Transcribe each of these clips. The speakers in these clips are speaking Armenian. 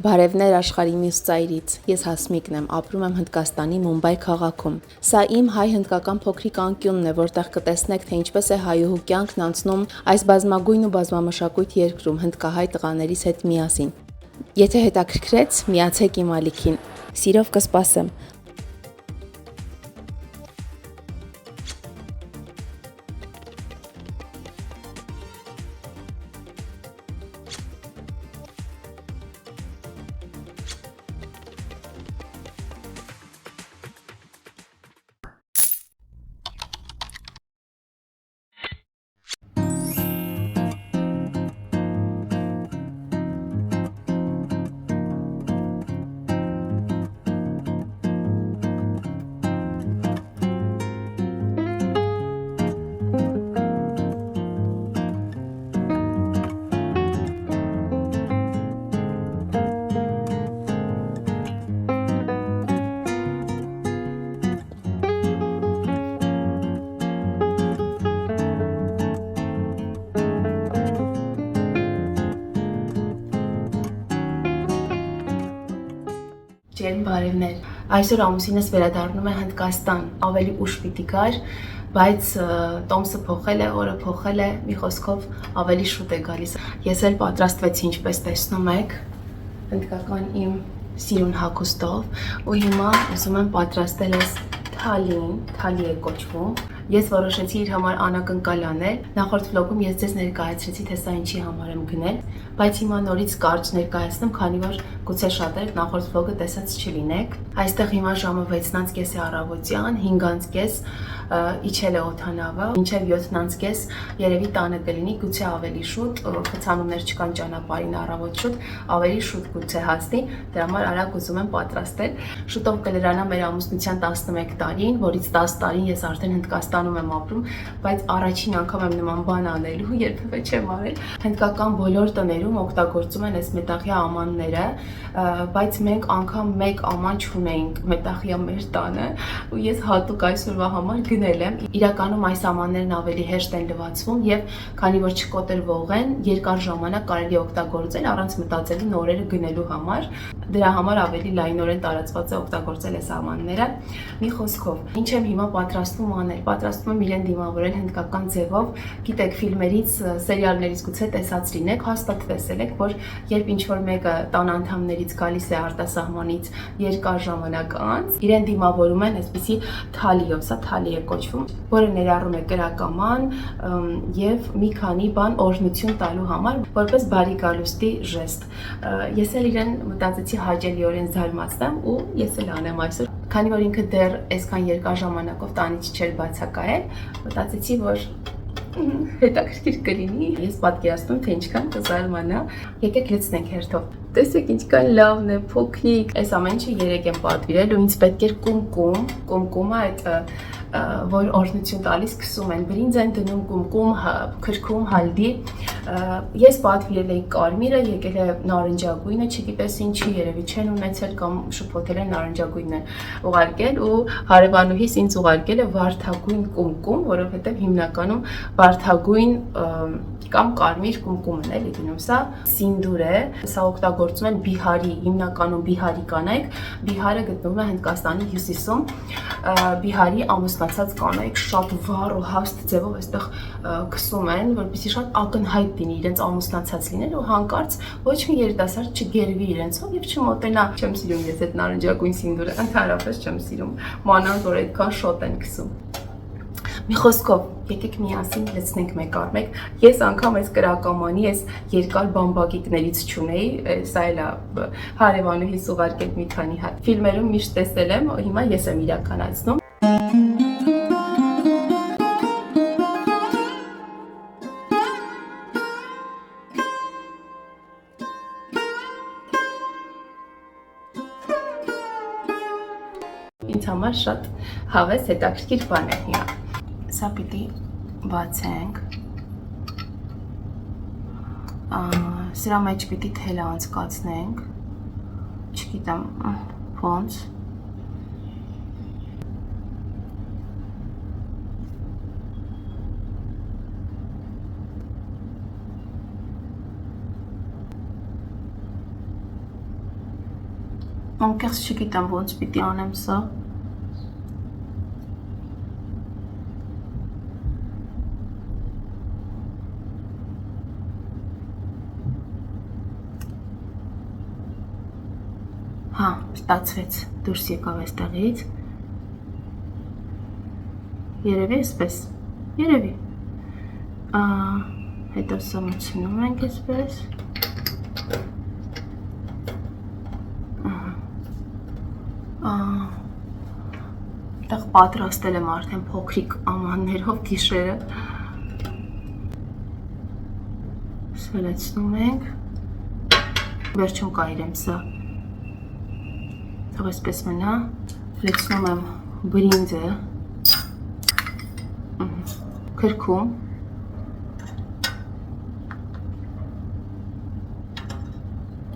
Բարևներ աշխարհի մյուս ծայրից։ Ես Հասմիկն եմ, ապրում եմ Հնդկաստանի Մումբայ քաղաքում։ Սա իմ հայ-հնդկական փոքրիկ անկյունն է, որտեղ կտեսնեք, թե ինչպես է հայուհու կյանքն անցնում այս բազմագույն ու բազմամշակույթ երկրում հնդկահայ տղաներիս հետ միասին։ Եթե հետաքրքրեց, միացեք իմ ալիքին։ Սիրով կսպասեմ։ Ջերմ բարևներ։ Այսօր ամուսինս վերադառնում է Հնդկաստան, ավելի ուշ պիտի գար, բայց տոմսը փոխել է, օրը փոխել է, մի խոսքով ավելի շուտ է գալիս։ Ես էլ պատրաստվեցի, ինչպես տեսնում եք, հնդկական իմ սիրուն հագուստով, ու հիմա ուզում եմ պատրաստել ես թալի է կոչվում։ Ես որոշեցի իր համար անակնկալ անել։ Նախորդ վլոգում ես ձեզ ներկայացրեցի, թե սա ինչի համար եմ գնել, բայց հիմա նորից կարճ ներկայացնում, քանի որ գուցե շատերդ նախորդ վլոգը տեսած չլինեք։ Այստեղ հիմա ժամը 6:30 է առավոտյան, 5:30 իջել է օդանավը, մինչև 7:30 երևի տանը կլինի, գուցե ավելի շուտ, խցանումներ չկան ճանապարհին առավոտ շուտ, ավելի շուտ գուցե հասնի, դրա համար արագ ուզում եմ պատրաստել։ Շուտով կլրանա մեր ամուսնության 11 տարին, որից 10 տարին ես արդեն Հնդկաստանում եմ ապրում, բայց առաջին անգամ եմ նման բան անելու, երբևէ չեմ արել։ Հնդկական բոլոր տներում օգտագործում են այս մետաղյա ամանները, բայց մենք անգամ մեկ աման չունեինք մետաղյա մեր տանը, ու ես հատուկ այսօրվա համար գնել եմ։ Իրականում այս ամաններն ավելի հեշտ են լվացվում եւ քանի որ չկոտրվող են, երկար ժամանակ կարելի է օգտագործել առանց մտածելու նորերը գնելու համար։ Դրա համար ավելի լայնորեն տարածված է օգտագործել այս ամանները։ Մի խոսքով, ինչ եմ հիմա պատրաստվում անել։ Պատրաստվում եմ իրեն դիմավորել հնդկական ձևով։ Գիտեք, ֆիլմերից, սերիալներից գուցե տեսած լինեք, հաստատ տեսել եք, որ երբ ինչ-որ մեկը տան անդամներից գալիս է արտասահմանից երկար ժամանակ անց, իրեն դիմավորում են այսպիսի թալիով, սա թալի է կոչվում, որը ներառում է կրակաման եւ մի քանի բան օրհնություն տալու համար, որպես բարի գալուստի ժեստ։ Ես էլ իրեն մտածեցի հաճելիորեն զարմացնեմ ու ես էլ անեմ այսօր։ Քանի որ ինքը դեռ այսքան երկար ժամանակով տանից չէր բացակայել, մտածեցի, որ հետաքրքիր կլինի։ Ես պատկերացնում, թե ինչքան կզարմանա։ Եկեք լցնենք հերթով։ Տեսեք ինչքան լավն է, փոքրիկ։ Այս ամեն ինչը 3 եմ պատվիրել ու ինձ պետք էր կումկումը այդ որ օրհնություն տալիս քսում են, բրինձ են դնում, կումկում, քրքում, հալդի։ Ես պատվիրել էի կարմիրը, եկել է նարնջագույնը, չգիտես ինչի, երևի չեն ունեցել կամ շփոթել են նարնջագույնն են ուղարկել ու հարևանուհիս ինձ ուղարկել է վարդագույն կումկում, որովհետև հիմնականում վարդագույն կամ կարմիր կումկումն է լինում։ Սա սինդուր է, սա օգտագործում են Բիհարի, հիմնականում Բիհարի կանայք։ Բիհարը գտնվում է Հնդկաստանի հյուսիսում։ Բիհարի ամուսնացած կանայք շատ վառ ու հաստ ձևով այստեղ քսում են, որպեսզի շատ ակնհայտ լինի իրենց ամուսնացած լինել ու հանկարծ ոչ մի երիտասարդ չգերվի իրենցով եւ չմոտենա։ Չեմ սիրում ես այդ նարնջագույն սինդուրը, ընդհանրապես չեմ սիրում, մանավանդ որ այդքան շոտ են քսում։ Մի խոսքով, եկեք միասին լցնենք մեկ առ մեկ։ Ես անգամ այս կրակամանի, այս երկար բամբակիկներից չունեի, սա էլ հարևանուհիս ուղարկել մի քանի հատ։ Ֆիլմերում միշտ տեսել եմ, հիմա ես եմ իրականացնում։ Ինձ համար շատ հավես հետաքրքիր բան է հիմա։ Սա պիտի բացենք, սրա մեջ պիտի թելը անցկացնենք, չգիտեմ ոնց, Անկեղծ չգիտեմ ոնց պիտի անեմ սա։ Հա, ստացվեց, դուրս եկավ այստեղից։ Երևի էսպես, երևի։ Հետո սա մտցնում ենք էսպես։ Այդտեղ պատրաստել եմ արդեն փոքրիկ ամաններով գիշերը։ Սվելեցնում ենք։ Վերջում կայրեմ սա։ Թող այսպես մնա։ Լցնում եմ բրինձը։ Քրքում։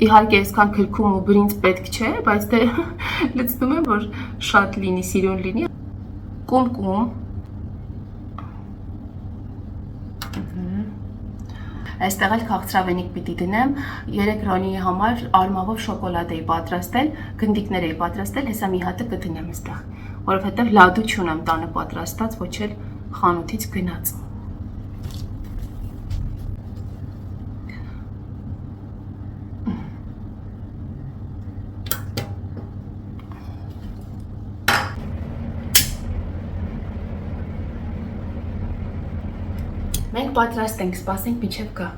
Իհարկե այսքան քրքում ու բրինձ պետք չէ, բայց դե լցնում եմ, որ շատ լինի, սիրուն լինի։ Կում։ Այստեղ էլ քաղցրավենիք պիտի դնեմ, 3 ռոնիի համար արմավով շոկոլադ էի պատրաստել, գնդիկներ էի պատրաստել, հեսա մի հատը կդնեմ այստեղ, որովհետև լադու չունեմ տանը պատրաստած, ոչ էլ խանութից գնաց։ Մենք պատրաստ ենք, սպասենք մինչև գա։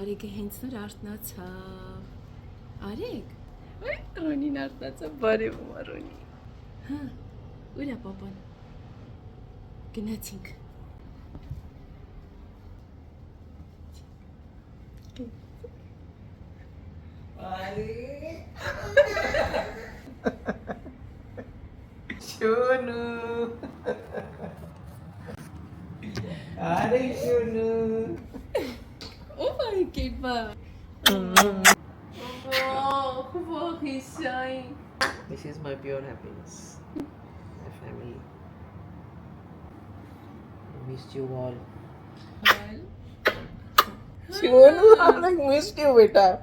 Արեգը հենց նոր արթնացավ։ Արեգ, Ռոնին արթնացավ, բարևում Ռոնի։ Հա, ուր է պապան։ Գնացինք։ Shunu. Arey Shunu. Oh my God. Oh, he's shy. This is my pure happiness. My family. I missed you all. Shunu, I missed you, beta.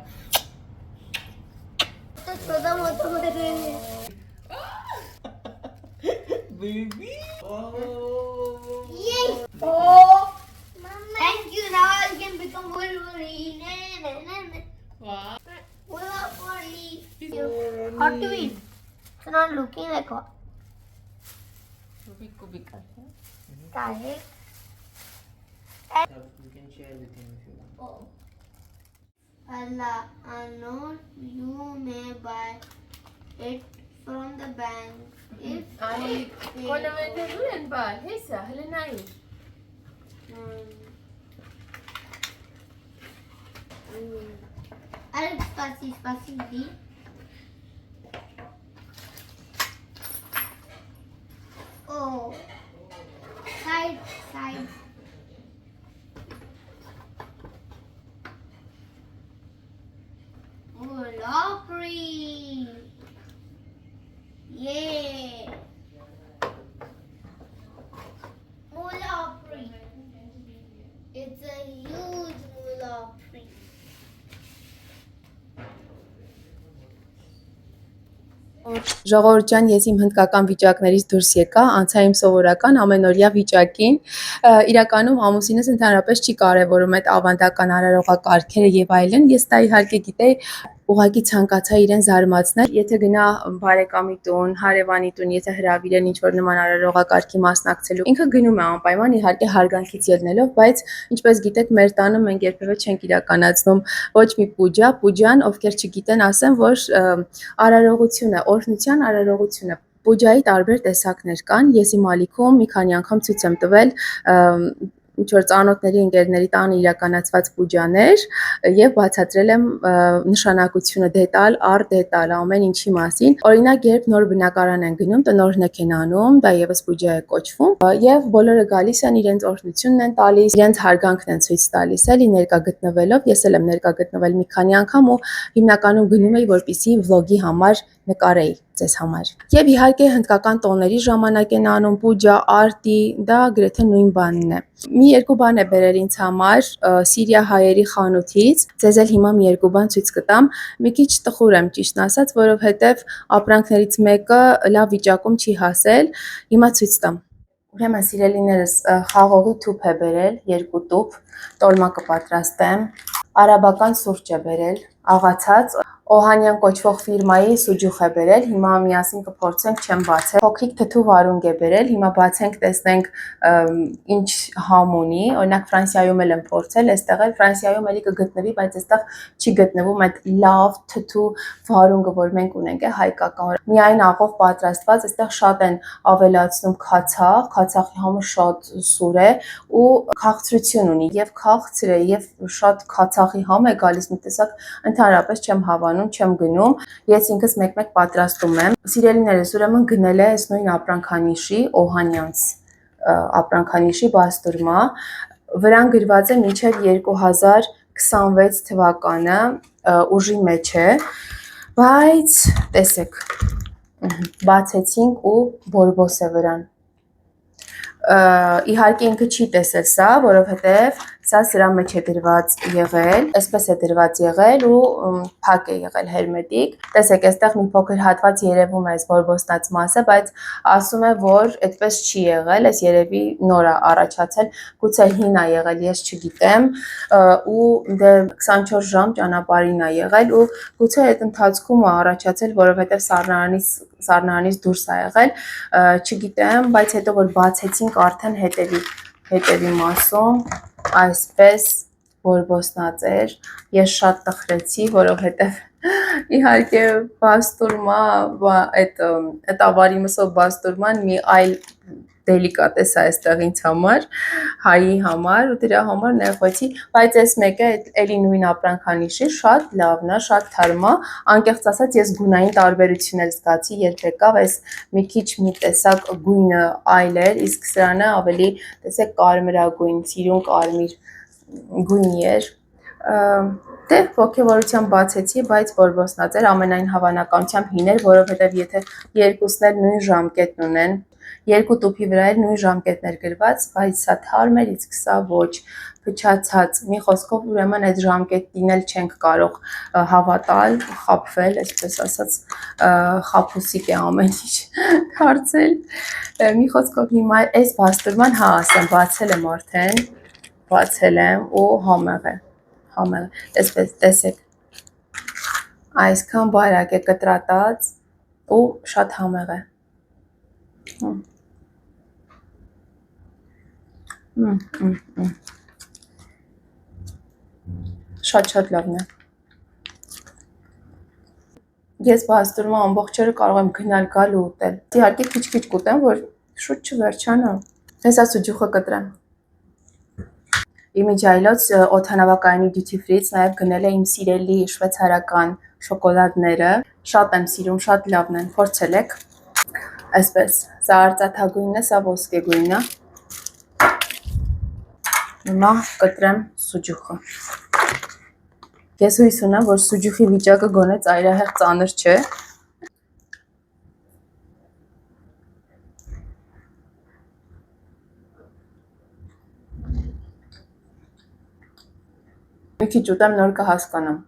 Baby. Oh. Yes. Oh. Thank you. Now I can become Wolverine. Wow. Wolverine. Hot to eat. It's not looking like hot. Could be cut. Direct. You can share with him if you want. Oh. Allah, I know you may buy it from the bank. If Ay, con la vendedura en bar, esa, Helena ahí. Alex, spicy, D. Oh, side. Monopoly. Yeah. Monopoly. It's a huge monopoly. Ժողովուրդ ջան, ես իմ հնդկական վիճակներից դուրս եկա, անցա իմ սովորական ամենօրյա վիճակին։ Իրականում ամուսինս ընդհանրապես չի կարևորում այդ ավանդական արարողակարգերը եւ այլն։ Ես դա իհարկե գիտեի ուղղակի ցանկացա իրեն զարմացնել։ Եթե գնա բարեկամի տուն, հարևանի տուն, եթե հրավիրեն ինչ-որ նման արարողակարգի մասնակցելու, ինքը գնում է անպայման, իհարկե հարգանքից ելնելով, բայց ինչպես գիտեք, մեր տանը մենք երբևէ չենք իրականացնում ոչ մի պուջա, պուջան, ովքեր չգիտեն, ասեմ, որ արարողություն է, օրհնության արարողություն է։ Պուջայի տարբեր տեսակներ կան։ Ես իմ ալիքում մի քանի անգամ ցույց եմ տվել ինչ-որ ծանոթների ընկերների տանը իրականացված պուջաներ եւ բացատրել եմ նշանակությունը դետալ առ դետալ ամեն ինչի մասին։ Օրինակ, երբ նոր բնակարան են գնում, տնօրհնեք են անում, դա եւս պուջա է կոչվում, եւ բոլորը գալիս են, իրենց օրհնությունն են տալիս, իրենց հարգանքն են ցույց տալիս, էլի ներկա գտնվելով։ Ես էլ եմ ներկա գտնվել մի քանի անգամ ու հիմնականում գնում էի, որպեսզի վլոգի համար նկարեի ձեզ համար։ Եվ իհարկե հնդկական տոների ժամանակ են անում պուջա, արտի, դա գրեթե նույն բանն է։ Մի երկու բան է բերել ինձ համար Սիրիա հայերի խանութից։ Ձեզ էլ հիմա մի երկու բան ցույց կտամ։ Մի քիչ տխուր եմ ճիշտն ասած, որովհետև ապրանքներից մեկը լավ վիճակում չի հասել։ Հիմա ցույց տամ։ Ուրեմն սիրելիներս, խաղողի թուփ է բերել, 2 տուփ, տոլմա կպատրաստեմ։ Արաբական սուրճ է բերել, աղացած, Օհանյան կոչվող ֆիրմայի սուջուխ է բերել, հիմա միասին կփորձենք, չեմ բացել։ Փոքրիկ թթու վարունգ է բերել, հիմա բացենք, տեսնենք ինչ համ ունի, օրինակ Ֆրանսիայում էլ եմ փորձել, այստեղ էլ Ֆրանսիայում էլի կգտնվի, բայց այստեղ չի գտնվում այդ լավ թթու վարունգը, որ մենք ունենք, է հայկական։ Միայն աղով պատրաստված, այստեղ շատ են ավելացնում քացախ, քացախի համը շատ սուր է ու քաղցրություն ունի, եւ քաղցր է, եւ շատ քացախի համ է գալիս, մի տեսակ ընդհանրապես չեմ հավանում, չեմ գնում, ես ինքս մեկ-մեկ պատրաստում եմ։ Սիրելիներս, ուրեմն գնել է այս նույն ապրանքանիշի, Օհանյանց ապրանքանիշի բաստուրմա, վրան գրված է մինչև 2026 թվականը, ուժի մեջ է, բայց տեսեք, բացեցինք ու բորբոս է վրան։ Իհարկե ինքը չի տեսել սա, որովհետև սա սրա մեջ է դրված եղել, այսպես է դրված եղել ու փակ է եղել հերմետիկ։ Տեսեք, այստեղ մի փոքր հատված երևում է այս բորբոսնած մասը, բայց ասում է, որ այդպես չի եղել, այս երևի նոր է առաջացել, գուցե հին է եղել, ես չգիտեմ, ու դե 24 ժամ ճանապարհին է եղել ու գուցե այդ ընթացքում է առաջացել, որովհետև սառնարանից դուրս է եղել, չգիտեմ, բայց հետո որ բացեցինք արդեն հետևի մասում այսպես բորբոսնած էր, ես շատ տխրեցի, որովհետև իհարկե բաստուրմա, այդ ավարի մսով բաստուրման մի այլ դելիկատես է այստեղ ինձ համար, հայի համար ու դրա համար նեղվեցի, բայց այս մեկը էլի նույն ապրանքանիշի շատ լավն է, շատ թարմ է, անկեղծ ասած ես գունային տարբերություն էլ զգացի, երբ եկավ, այս մի քիչ մի տեսակ գույնը այլ էր, իսկ սրանը ավելի տեսեք կարմրագույն, սիրուն կարմիր գույնի էր։ Դե ոգևորությամբ բացեցի, բայց բորբոսնած էր, ամենայն հավանականությամբ հին էր, որովհետև եթե երկուսն էլ նույն ժամկետն ունեն, 2 տուփի վրա էլ նույն ժամկետն էր գրված, բայց սա թարմ էր, իսկ սա ոչ, փչացած։ Մի խոսքով ուրեմն այդ ժամկետին էլ չենք կարող հավատալ, խաբվել, այսպես ասած, խաբուսիկ է ամեն ինչ դարձել։ Մի խոսքով հիմա այս բաստուրման, հա, ասեմ, բացել եմ արդեն, բացել եմ ու համեղ է, այսպես տեսեք, այսքան բարակ է կտրատած ու շատ համեղ է։ Շատ լավն է։ Ես բաստուրմա ամբողջ օրը կարող եմ գնալ գալ ու ուտել։ Իհարկե քիչ-քիչ կուտեմ, որ շուտ չվերջանա։ Հեսա սուջուխը կտրեմ։ Իմիջայլոց օդանավակայանի duty free-ից նաև գնել է իմ սիրելի շվեյցարական շոկոլադները։ Շատ եմ սիրում, շատ լավն են, փորձել եք։ Այսպես, սա արծաթագույնն է, սա ոսկեգույնն է։ Հիմա կտրեմ սուջուխը։ Ես հույս ունեմ, որ սուջուխի վիճակը գոնե ծայրահեղ ծանր չէ։ Մի քիչ ուտեմ, նոր կհասկանամ։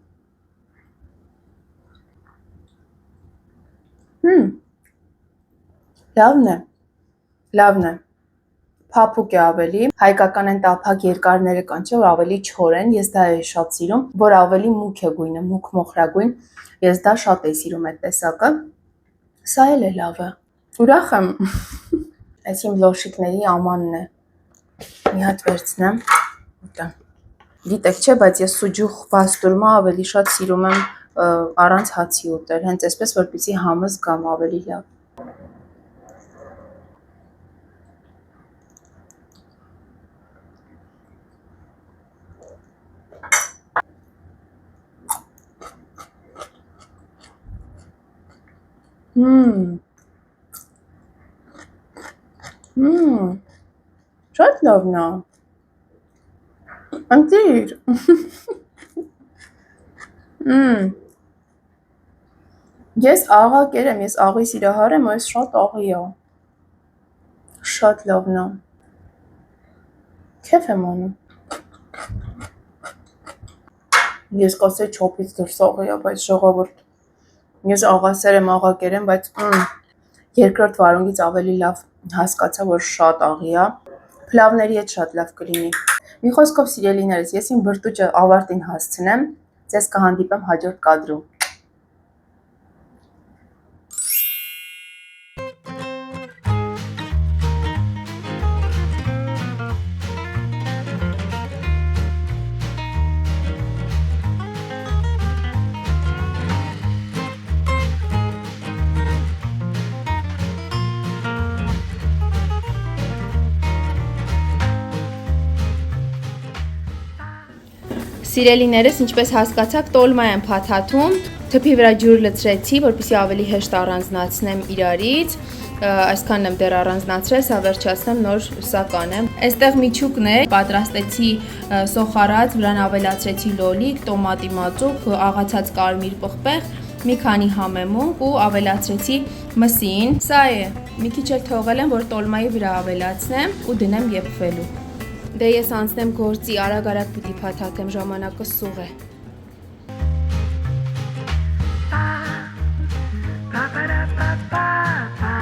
Լավն է, Փափուկ է ավելի, հայկական են տափակ երկարները կան, չէ՞ որ ավելի չոր են, ես դա եմ շատ սիրում, որ ավելի մուգ է գույնը, մուգ մոխրագույն, ես դա շատ եմ սիրում այդ տեսակը, սա էլ է լավը, ուրախ եմ, այս իմ լոշիկների ամանն է, մի հատ վերցնեմ, ուտեմ, գիտեք չէ, բայց ես սուջուխ բաստուրմա ավելի շատ սիրում եմ առանց հացի ուտել, հենց այսպես, որպեսզի համը զգամ ավելի լավ, շատ լավն է, ընտիր, ես աղակեր եմ, ես աղի սիրահար եմ, այս շատ աղի է, շատ լավն է, քեֆ եմ անում, ես կասեի չոպից դրս աղի է, բայց ժողովուրդ, ես աղասեր եմ, աղակեր եմ, բայց երկրորդ վարունգից ավելի լավ հասկացա, որ շատ աղի է, փլավների հետ շատ լավ կլինի, մի խոսքով սիրելիներս, ես իմ բրտուճը ավարտին հասցնեմ, ձեզ կհանդիպեմ հաջորդ կադրում, Սիրելիներս, ինչպես հասկացաք, տոլմա եմ փաթաթում, թփի վրա ջուր լցրեցի, որպեսզի ավելի հեշտ առանձնացնեմ իրարից, այսքանն եմ դեռ առանձնացրել, սա վերջացնեմ, նոր սա կանեմ։ Այստեղ միջուկն է, պատրաստեցի սոխարած, վրան ավելացրեցի լոլիկ, տոմատի մածուկ, աղացած կարմիր պղպեղ, մի քանի համեմունք ու ավելացրեցի մսին։ Սա է, մի քիչ էլ թողել եմ, որ տոլմայի վրա ավելացնեմ ու դնեմ եփվելու։ Դե ես անցնեմ գործի, արագ-արագ պիտի փաթաթեմ, ժամանակը սուղ է։ Ba ba ba ba ba ba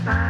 ba.